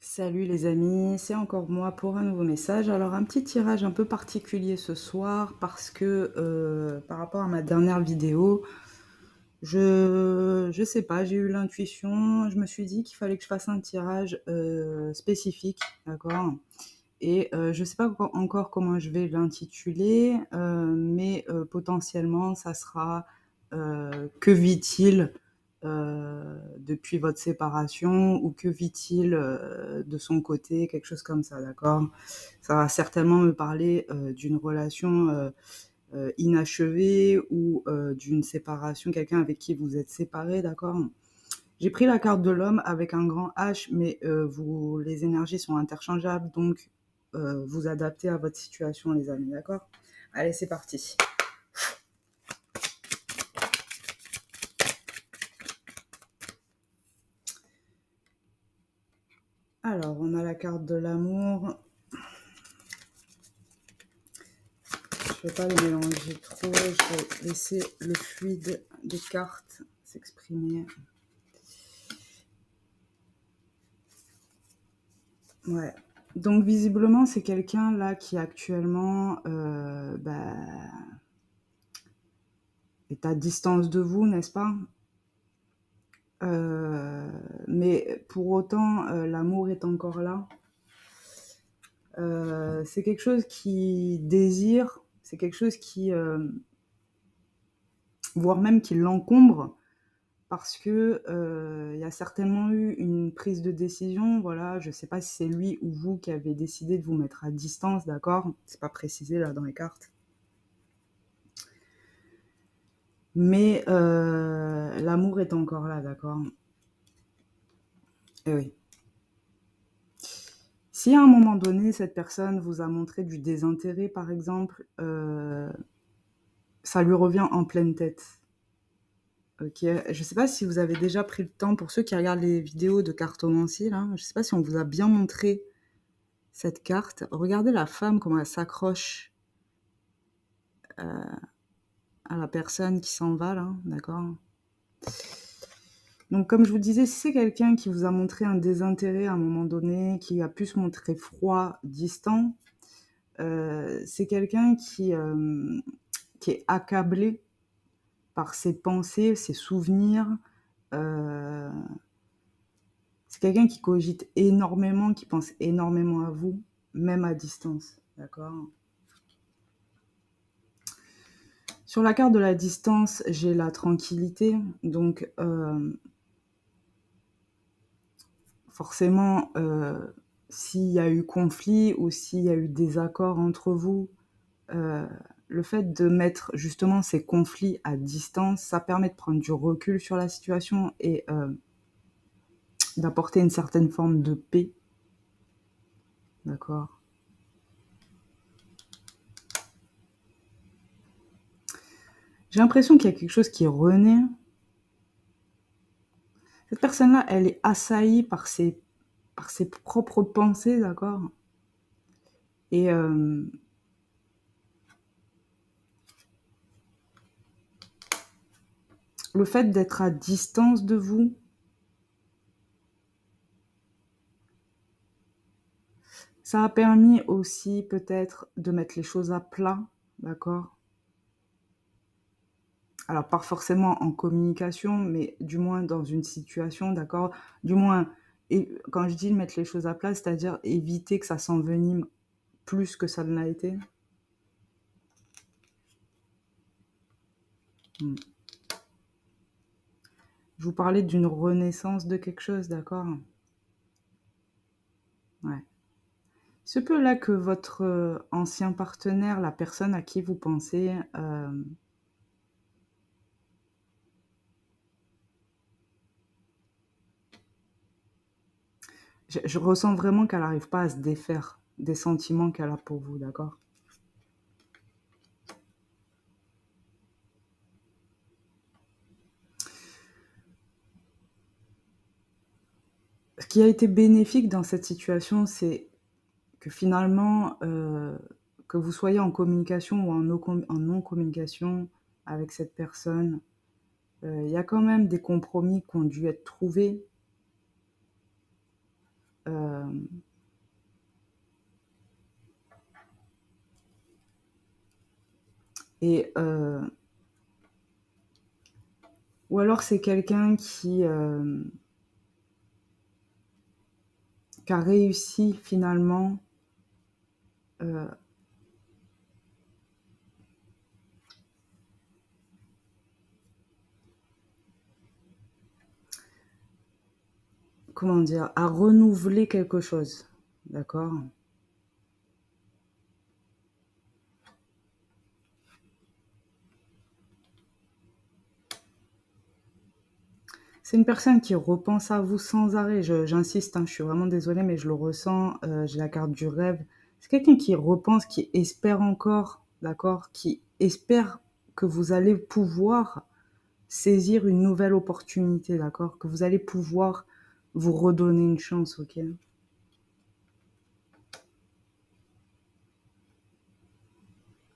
Salut les amis, c'est encore moi pour un nouveau message. Alors un petit tirage un peu particulier ce soir parce que par rapport à ma dernière vidéo, je sais pas, j'ai eu l'intuition, je me suis dit qu'il fallait que je fasse un tirage spécifique, d'accord? Et je sais pas encore comment je vais l'intituler, mais potentiellement ça sera que vit-il depuis votre séparation ou que vit-il de son côté, quelque chose comme ça, d'accord? Ça va certainement me parler d'une relation inachevée ou d'une séparation, quelqu'un avec qui vous êtes séparés, d'accord? J'ai pris la carte de l'homme avec un grand H, mais les énergies sont interchangeables, donc vous adaptez à votre situation, les amis, d'accord? Allez, c'est parti. Alors, on a la carte de l'amour. Je ne vais pas les mélanger trop, je vais laisser le fluide des cartes s'exprimer. Ouais. Donc, visiblement, c'est quelqu'un là qui actuellement est à distance de vous, n'est-ce pas? Mais pour autant, l'amour est encore là. C'est quelque chose qui désire, c'est quelque chose qui, voire même qui l'encombre, parce que y a certainement eu une prise de décision. Voilà, je sais pas si c'est lui ou vous qui avez décidé de vous mettre à distance, d'accord? C'est pas précisé là dans les cartes. Mais l'amour est encore là, d'accord? Eh oui. Si à un moment donné, cette personne vous a montré du désintérêt, par exemple, ça lui revient en pleine tête. Ok, je sais pas si vous avez déjà pris le temps, pour ceux qui regardent les vidéos de cartomancie, là, je sais pas si on vous a bien montré cette carte. Regardez la femme, comment elle s'accroche à la personne qui s'en va, là, d'accord? Donc, comme je vous disais, si c'est quelqu'un qui vous a montré un désintérêt à un moment donné, qui a pu se montrer froid, distant, c'est quelqu'un qui est accablé par ses pensées, ses souvenirs. euh, c'est quelqu'un qui cogite énormément, qui pense énormément à vous, même à distance, d'accord? Sur la carte de la distance, j'ai la tranquillité, donc forcément, s'il y a eu conflit ou s'il y a eu désaccord entre vous, euh, le fait de mettre justement ces conflits à distance, ça permet de prendre du recul sur la situation et d'apporter une certaine forme de paix, d'accord? J'ai l'impression qu'il y a quelque chose qui renaît. Cette personne-là, elle est assaillie par ses propres pensées, d'accord? Et le fait d'être à distance de vous, ça a permis aussi peut-être de mettre les choses à plat, d'accord? Alors pas forcément en communication, mais du moins dans une situation, d'accord? Du moins, et quand je dis mettre les choses à plat, c'est-à-dire éviter que ça s'envenime plus que ça ne l'a été. Hmm. Je vous parlais d'une renaissance de quelque chose, d'accord? Ouais. Il se peut là que votre ancien partenaire, la personne à qui vous pensez, je ressens vraiment qu'elle n'arrive pas à se défaire des sentiments qu'elle a pour vous, d'accord? Ce qui a été bénéfique dans cette situation, c'est que finalement, que vous soyez en communication ou en non-communication avec cette personne, il y a quand même des compromis qui ont dû être trouvés. Et ou alors c'est quelqu'un qui a réussi finalement euh, comment dire, à renouveler quelque chose. D'accord? C'est une personne qui repense à vous sans arrêt. J'insiste, hein, je suis vraiment désolée, mais je le ressens. J'ai la carte du rêve. C'est quelqu'un qui repense, qui espère encore, d'accord? Qui espère que vous allez pouvoir saisir une nouvelle opportunité, d'accord? Que vous allez pouvoir vous redonner une chance, ok?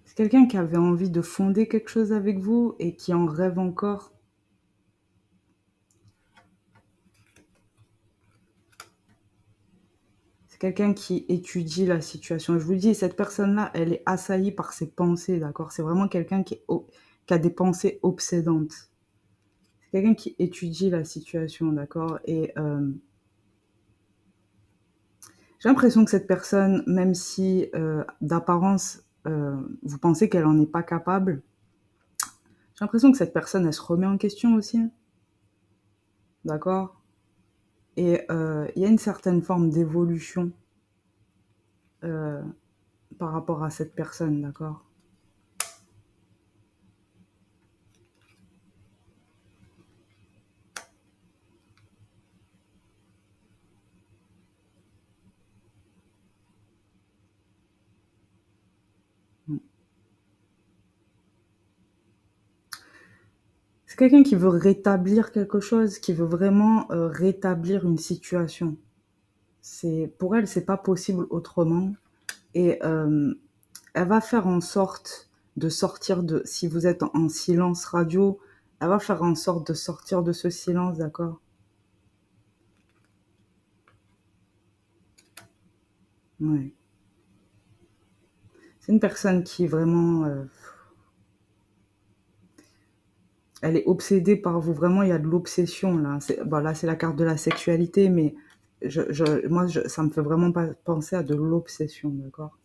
C'est quelqu'un qui avait envie de fonder quelque chose avec vous et qui en rêve encore. C'est quelqu'un qui étudie la situation. Je vous dis, cette personne-là, elle est assaillie par ses pensées, d'accord? C'est vraiment quelqu'un qui a des pensées obsédantes. C'est quelqu'un qui étudie la situation, d'accord? Et j'ai l'impression que cette personne, même si d'apparence, vous pensez qu'elle en est pas capable, j'ai l'impression que cette personne, elle se remet en question aussi, d'accord? Et il y a une certaine forme d'évolution euh, par rapport à cette personne, d'accord? C'est quelqu'un qui veut rétablir quelque chose, qui veut vraiment rétablir une situation. Pour elle, c'est pas possible autrement. Et elle va faire en sorte de sortir de, si vous êtes en silence radio, elle va faire en sorte de sortir de ce silence, d'accord? Ouais. C'est une personne qui vraiment, elle est obsédée par vous. Vraiment, il y a de l'obsession là. Bon, là, c'est la carte de la sexualité, mais ça me fait vraiment pas penser à de l'obsession, d'accord?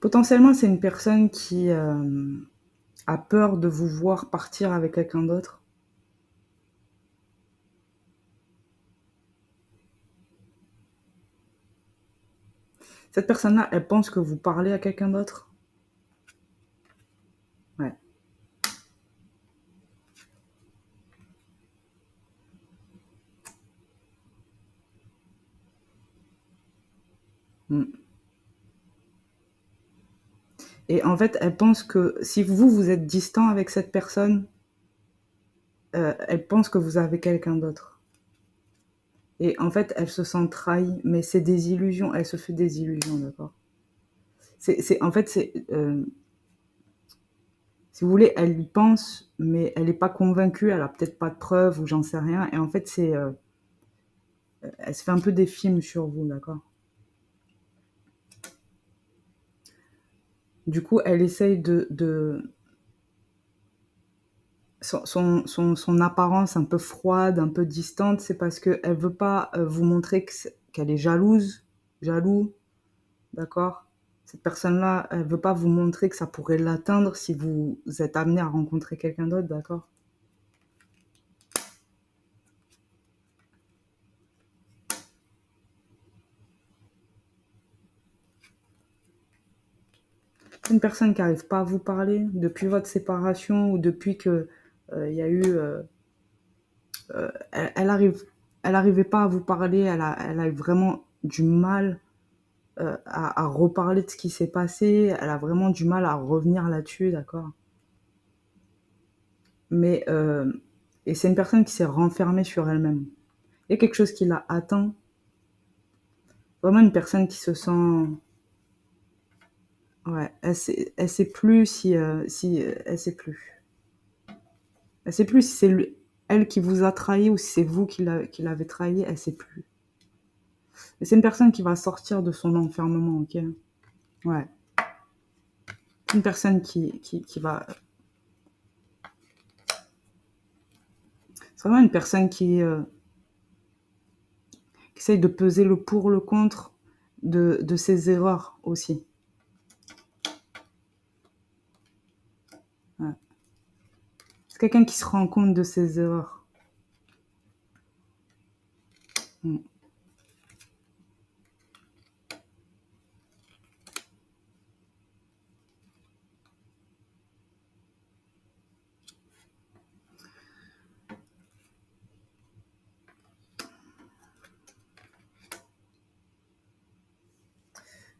Potentiellement, c'est une personne qui a peur de vous voir partir avec quelqu'un d'autre. Cette personne-là, elle pense que vous parlez à quelqu'un d'autre. Ouais. Mm. Et en fait, elle pense que si vous êtes distant avec cette personne, elle pense que vous avez quelqu'un d'autre. Et en fait, elle se sent trahie, mais c'est des illusions. Elle se fait des illusions, d'accord? En fait, si vous voulez, elle y pense, mais elle n'est pas convaincue. Elle a peut-être pas de preuves ou j'en sais rien. Et en fait, elle se fait un peu des films sur vous, d'accord? Du coup, elle essaye son apparence un peu froide, un peu distante, c'est parce qu'elle veut pas vous montrer qu'elle est jalouse, jaloux, d'accord? Cette personne-là, elle veut pas vous montrer que ça pourrait l'atteindre si vous êtes amené à rencontrer quelqu'un d'autre, d'accord? C'est une personne qui n'arrive pas à vous parler depuis votre séparation ou depuis que il y a eu, elle arrive, elle arrivait pas à vous parler, elle a eu vraiment du mal à reparler de ce qui s'est passé. Elle a vraiment du mal à revenir là-dessus, d'accord? Mais et c'est une personne qui s'est renfermée sur elle-même. Il y a quelque chose qui l'a atteint. Vraiment une personne qui se sent, ouais, elle sait plus si elle sait plus. Elle sait plus si c'est lui. elle qui vous a trahi ou si c'est vous qui l'avez trahi, elle sait plus. Et c'est une personne qui va sortir de son enfermement, ok? Ouais. Une personne qui va... C'est vraiment une personne qui essaye de peser le pour, le contre de ses erreurs aussi. Ouais. C'est quelqu'un qui se rend compte de ses erreurs. Mm.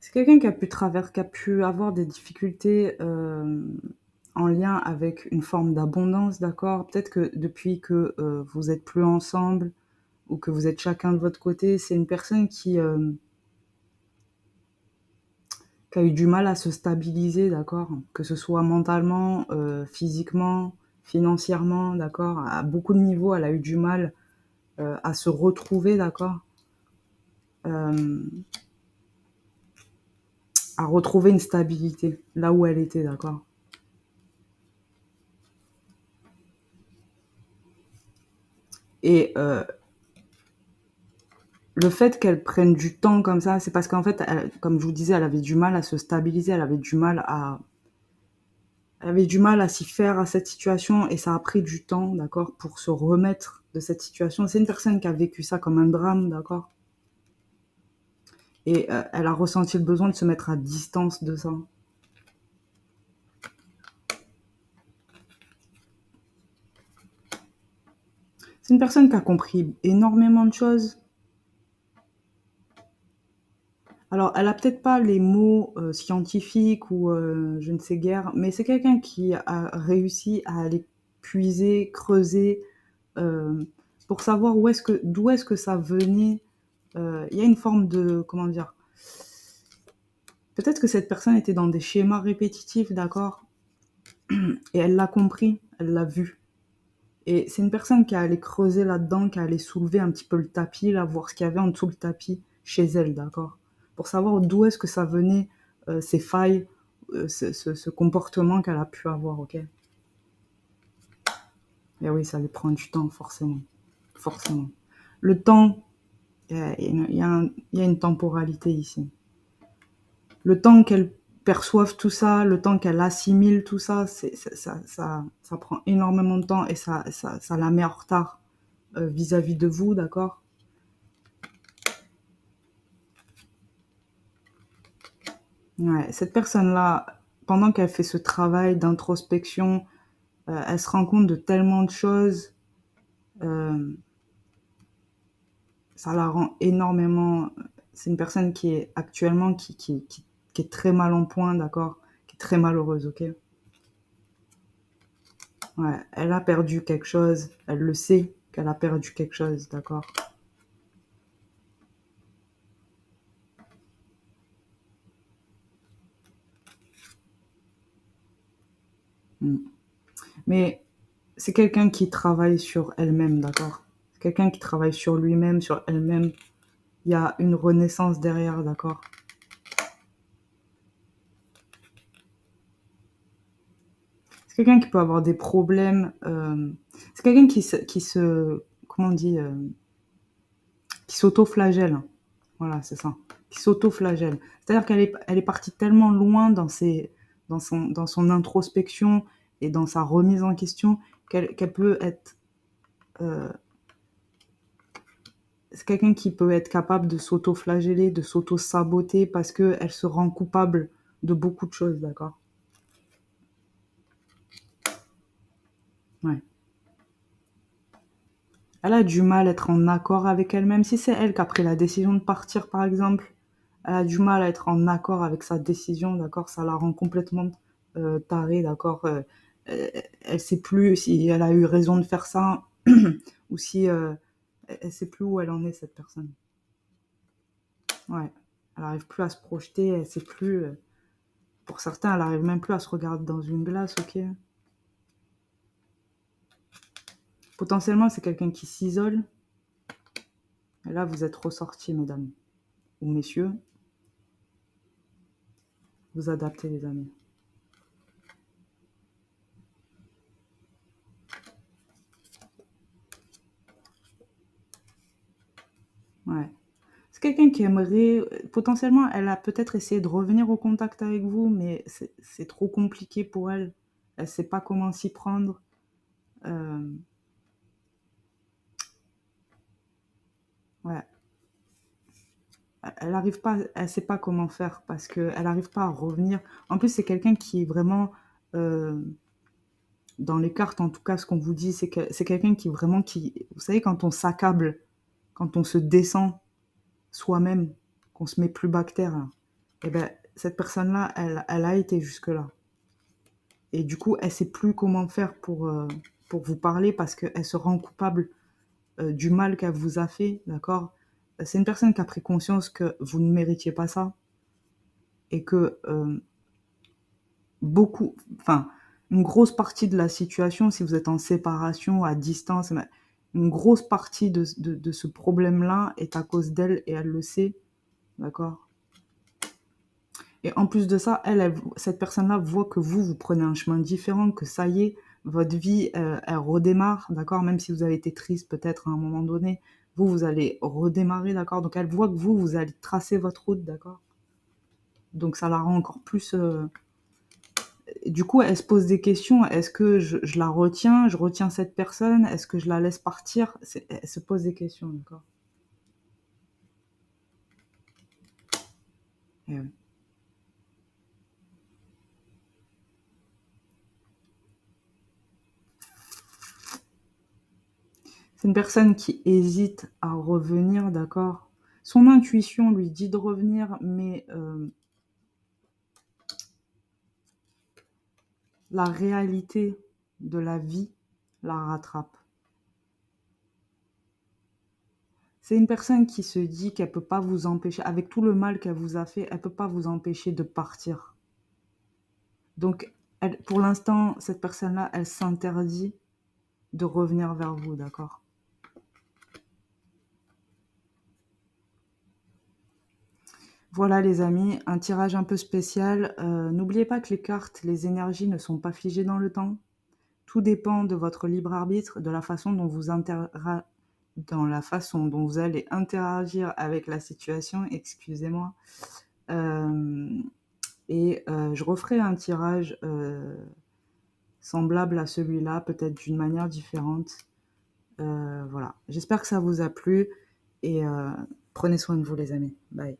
C'est quelqu'un qui a pu avoir des difficultés en lien avec une forme d'abondance, d'accord? Peut-être que depuis que vous êtes plus ensemble ou que vous êtes chacun de votre côté, c'est une personne qui a eu du mal à se stabiliser, d'accord? Que ce soit mentalement, physiquement, financièrement, d'accord? À beaucoup de niveaux, elle a eu du mal à se retrouver, d'accord? À retrouver une stabilité là où elle était, d'accord? Et le fait qu'elle prenne du temps comme ça, c'est parce qu'en fait, comme je vous disais, elle avait du mal à se stabiliser, elle avait du mal à s'y faire à cette situation et ça a pris du temps, d'accord, pour se remettre de cette situation. C'est une personne qui a vécu ça comme un drame, d'accord? Et elle a ressenti le besoin de se mettre à distance de ça. C'est une personne qui a compris énormément de choses. Alors, elle a peut-être pas les mots scientifiques ou je ne sais guère, mais c'est quelqu'un qui a réussi à aller puiser, creuser euh, pour savoir d'où est-ce que ça venait. Il y a une forme de, comment dire, peut-être que cette personne était dans des schémas répétitifs, d'accord, et elle l'a compris, elle l'a vu. Et c'est une personne qui a allé creuser là-dedans, qui a allé soulever un petit peu le tapis, là, voir ce qu'il y avait en dessous le tapis chez elle, d'accord? Pour savoir d'où est-ce que ça venait, ces failles, ce comportement qu'elle a pu avoir, ok? Et oui, ça lui prend du temps, forcément. Forcément. Le temps, il y a une temporalité ici. Le temps qu'elle perçoive tout ça, le temps qu'elle assimile tout ça, ça prend énormément de temps et ça la met en retard vis-à-vis de vous, d'accord? Ouais, cette personne-là, pendant qu'elle fait ce travail d'introspection, elle se rend compte de tellement de choses, euh, ça la rend énormément... C'est une personne qui est actuellement, qui est très mal en point, d'accord? Qui est très malheureuse, ok? Ouais, elle a perdu quelque chose, elle le sait qu'elle a perdu quelque chose, d'accord? Mm. Mais c'est quelqu'un qui travaille sur elle-même, d'accord? C'est quelqu'un qui travaille sur lui-même, sur elle-même. Il y a une renaissance derrière, d'accord? C'est quelqu'un qui peut avoir des problèmes. C'est quelqu'un comment on dit, qui s'auto-flagelle. Voilà, c'est ça. Qui s'auto-flagelle. C'est-à-dire elle est partie tellement loin dans son introspection et dans sa remise en question qu'elle peut être. euh, c'est quelqu'un qui peut être capable de s'auto-flageller, de s'auto-saboter parce qu'elle se rend coupable de beaucoup de choses, d'accord? Ouais. Elle a du mal à être en accord avec elle-même. Si c'est elle qui a pris la décision de partir, par exemple, elle a du mal à être en accord avec sa décision, d'accord? Ça la rend complètement tarée, d'accord? Elle sait plus si elle a eu raison de faire ça ou si elle sait plus où elle en est, cette personne. Ouais. Elle arrive plus à se projeter, elle sait plus. Pour certains, elle arrive même plus à se regarder dans une glace, ok? Potentiellement, c'est quelqu'un qui s'isole. Et là, vous êtes ressortis, mesdames ou messieurs. Vous adaptez, les amis. Ouais. C'est quelqu'un qui aimerait, potentiellement, elle a peut-être essayé de revenir au contact avec vous, mais c'est trop compliqué pour elle. Elle ne sait pas comment s'y prendre. Ouais. Elle arrive pas, elle sait pas comment faire parce qu'elle n'arrive pas à revenir. En plus, c'est quelqu'un qui est vraiment, euh, dans les cartes, en tout cas, ce qu'on vous dit, c'est que c'est quelqu'un qui vraiment, vous savez, quand on s'accable, quand on se descend soi-même, qu'on se met plus bas que terre, là, et ben, cette personne-là, elle a été jusque-là. Et du coup, elle sait plus comment faire pour vous parler parce qu'elle se rend coupable du mal qu'elle vous a fait, d'accord? C'est une personne qui a pris conscience que vous ne méritiez pas ça et que enfin, une grosse partie de la situation, si vous êtes en séparation, à distance, une grosse partie de ce problème-là est à cause d'elle et elle le sait, d'accord? Et en plus de ça, cette personne-là voit que vous prenez un chemin différent, que ça y est, votre vie, elle redémarre, d'accord? Même si vous avez été triste peut-être à un moment donné, vous allez redémarrer, d'accord? Donc elle voit que vous allez tracer votre route, d'accord? Donc ça la rend encore plus... Du coup, elle se pose des questions. Est-ce que je la retiens? Je retiens cette personne? Est-ce que je la laisse partir? Elle se pose des questions, d'accord? Eh oui. C'est une personne qui hésite à revenir, d'accord? Son intuition lui dit de revenir, mais la réalité de la vie la rattrape. C'est une personne qui se dit qu'elle peut pas vous empêcher, avec tout le mal qu'elle vous a fait, elle peut pas vous empêcher de partir. Donc, pour l'instant, cette personne-là, elle s'interdit de revenir vers vous, d'accord? Voilà les amis, un tirage un peu spécial. N'oubliez pas que les cartes, les énergies ne sont pas figées dans le temps. Tout dépend de votre libre arbitre, de la façon dont vous allez interagir avec la situation, excusez-moi. Je referai un tirage semblable à celui-là, peut-être d'une manière différente. Voilà, j'espère que ça vous a plu et prenez soin de vous les amis. Bye.